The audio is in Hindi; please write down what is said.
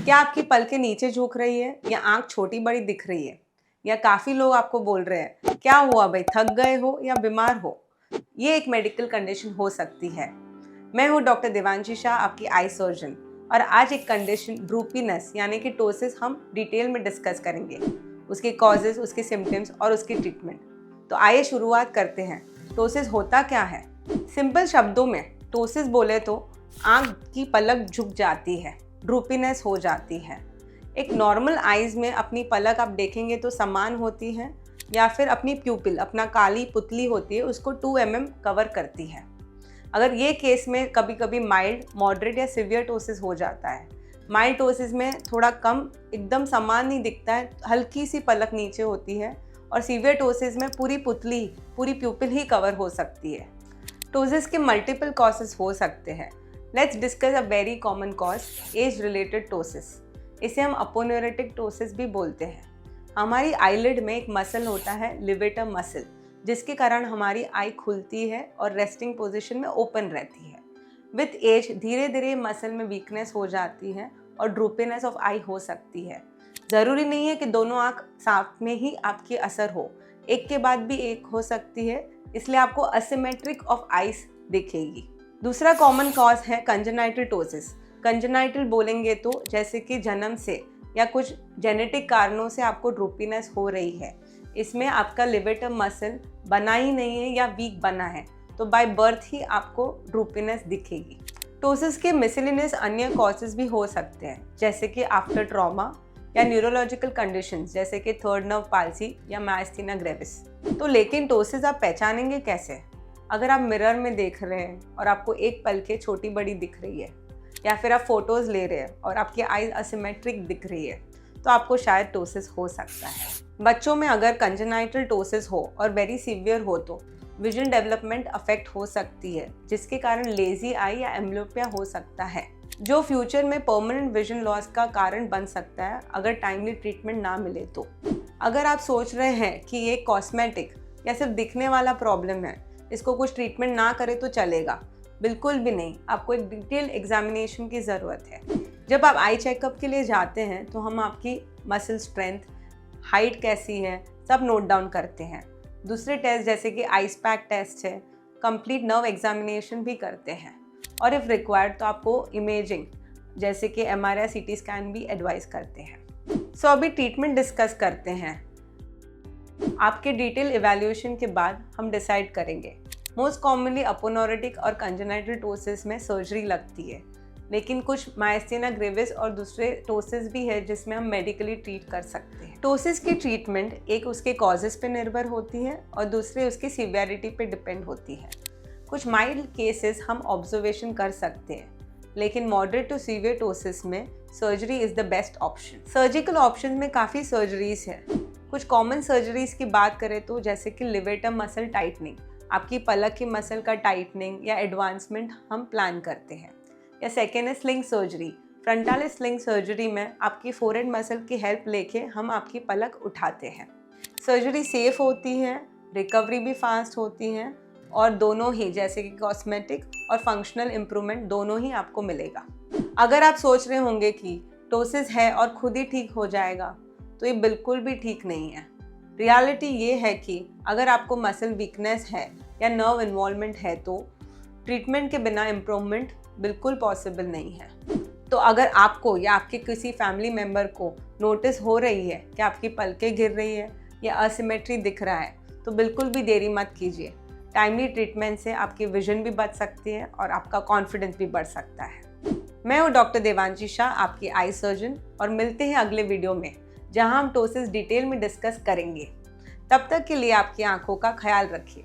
क्या आपकी पलकें नीचे झुक रही है या आंख छोटी बड़ी दिख रही है? या काफ़ी लोग आपको बोल रहे हैं क्या हुआ भाई, थक गए हो या बीमार हो? ये एक मेडिकल कंडीशन हो सकती है। मैं हूँ डॉक्टर देवांशी शाह, आपकी आई सर्जन, और आज एक कंडीशन ड्रूपीनेस यानी कि टोसिस हम डिटेल में डिस्कस करेंगे, उसके कॉजेज, उसके सिम्टम्स और उसकी ट्रीटमेंट। तो आइए शुरुआत करते हैं। टोसिस होता क्या है? सिंपल शब्दों में टोसिस बोले तो आँख की पलक झुक जाती है, ड्रूपीनेस हो जाती है। एक नॉर्मल आइज़ में अपनी पलक आप देखेंगे तो समान होती है, या फिर अपनी प्यूपिल, अपना काली पुतली होती है, उसको 2 mm कवर करती है। अगर ये केस में कभी कभी माइल्ड, मॉडरेट या सिवियर टोसिस हो जाता है। माइल्ड टोसिस में थोड़ा कम, एकदम समान नहीं दिखता है, हल्की सी पलक नीचे होती है, और सीवियर टोसिस में पूरी पुतली, पूरी प्यूपिल ही कवर हो सकती है। टोसिस के मल्टीपल कॉजेस हो सकते हैं। Let's discuss a very common cause, age related ptosis. इसे हम अपोन्यूरेटिक टोसिस भी बोलते हैं। हमारी आईलिड में एक मसल होता है, लिवेटर मसल, जिसके कारण हमारी आई खुलती है और रेस्टिंग पोजीशन में ओपन रहती है। विथ एज धीरे धीरे मसल में वीकनेस हो जाती है और ड्रूपीनेस ऑफ आई हो सकती है। ज़रूरी नहीं है कि दोनों आँख साथ में ही आपकी असर हो, एक के बाद भी एक हो सकती है, इसलिए आपको असिमेट्रिक ऑफ आइज दिखेगी। दूसरा कॉमन कॉज है कंजेनाइटल टोसिस। कंजेनाइटल बोलेंगे तो जैसे कि जन्म से या कुछ जेनेटिक कारणों से आपको ड्रूपीनेस हो रही है। इसमें आपका लिवेटर मसल बना ही नहीं है या वीक बना है, तो बाय बर्थ ही आपको ड्रूपीनेस दिखेगी। टोसिस के मिसलिनियस अन्य कॉजेज भी हो सकते हैं, जैसे कि आफ्टर ट्रॉमा या न्यूरोलॉजिकल कंडीशंस जैसे कि थर्ड नर्व पाल्सी या मायस्थीनिया ग्रेविस। तो लेकिन टोसिस आप पहचानेंगे कैसे? अगर आप मिरर में देख रहे हैं और आपको एक पलके छोटी बड़ी दिख रही है, या फिर आप फोटोज़ ले रहे हैं और आपकी आईज असिमेट्रिक दिख रही है, तो आपको शायद टोसिस हो सकता है। बच्चों में अगर कंजेनाइटल टोसिस हो और वेरी सीवियर हो तो विजन डेवलपमेंट अफेक्ट हो सकती है, जिसके कारण लेजी आई या एम्ब्लियोपिया हो सकता है, जो फ्यूचर में परमानेंट विजन लॉस का कारण बन सकता है अगर टाइमली ट्रीटमेंट ना मिले तो। अगर आप सोच रहे हैं कि ये कॉस्मेटिक या सिर्फ दिखने वाला प्रॉब्लम है, इसको कुछ ट्रीटमेंट ना करे तो चलेगा, बिल्कुल भी नहीं। आपको एक डिटेल एग्जामिनेशन की ज़रूरत है। जब आप आई चेकअप के लिए जाते हैं तो हम आपकी मसल स्ट्रेंथ, हाइट कैसी है, सब नोट डाउन करते हैं। दूसरे टेस्ट जैसे कि आइस पैक टेस्ट है, कंप्लीट नर्व एग्जामिनेशन भी करते हैं, और इफ़ रिक्वायर्ड तो आपको इमेजिंग जैसे कि MRI CT स्कैन भी एडवाइस करते हैं। सो अभी ट्रीटमेंट डिस्कस करते हैं। आपके डिटेल इवैल्यूएशन के बाद हम डिसाइड करेंगे। मोस्ट कॉमनली अपोन्यूरेटिक और कंजेनाइटल टोसिस में सर्जरी लगती है, लेकिन कुछ मायस्थीनिया ग्रेविस और दूसरे टोसिस भी है जिसमें हम मेडिकली ट्रीट कर सकते हैं। टोसिस की ट्रीटमेंट एक उसके कॉजेस पे निर्भर होती है और दूसरे उसकी सीवियरिटी पे डिपेंड होती है। कुछ माइल्ड केसेस हम ऑब्जर्वेशन कर सकते हैं, लेकिन मॉडरेट टू सीवियर टोसिस में surgery is the best option. Surgical option में काफ़ी सर्जरीज है। कुछ कॉमन सर्जरीज की बात करें तो जैसे कि लिवेटर मसल टाइटनिंग, आपकी पलक की मसल का टाइटनिंग या एडवांसमेंट हम प्लान करते हैं, या second sling surgery. Frontal sling surgery में आपकी फोरहेड मसल की हेल्प लेके हम आपकी पलक उठाते हैं। सर्जरी सेफ होती है, रिकवरी भी फास्ट होती है, और दोनों ही जैसे कि कॉस्मेटिक और फंक्शनल इम्प्रूवमेंट दोनों ही आपको मिलेगा। अगर आप सोच रहे होंगे कि टोसिस है और खुद ही ठीक हो जाएगा, तो ये बिल्कुल भी ठीक नहीं है। रियलिटी ये है कि अगर आपको मसल वीकनेस है या नर्व इन्वॉल्वमेंट है तो ट्रीटमेंट के बिना इम्प्रूवमेंट बिल्कुल पॉसिबल नहीं है। तो अगर आपको या आपके किसी फैमिली मेम्बर को नोटिस हो रही है कि आपकी पलकें गिर रही है या असिमेट्री दिख रहा है, तो बिल्कुल भी देरी मत कीजिए। टाइमली ट्रीटमेंट से आपकी विजन भी बच सकती है और आपका कॉन्फिडेंस भी बढ़ सकता है। मैं हूँ डॉक्टर देवांशी शाह, आपकी आई सर्जन, और मिलते हैं अगले वीडियो में जहां हम टोसिस डिटेल में डिस्कस करेंगे। तब तक के लिए आपकी आंखों का ख्याल रखिए।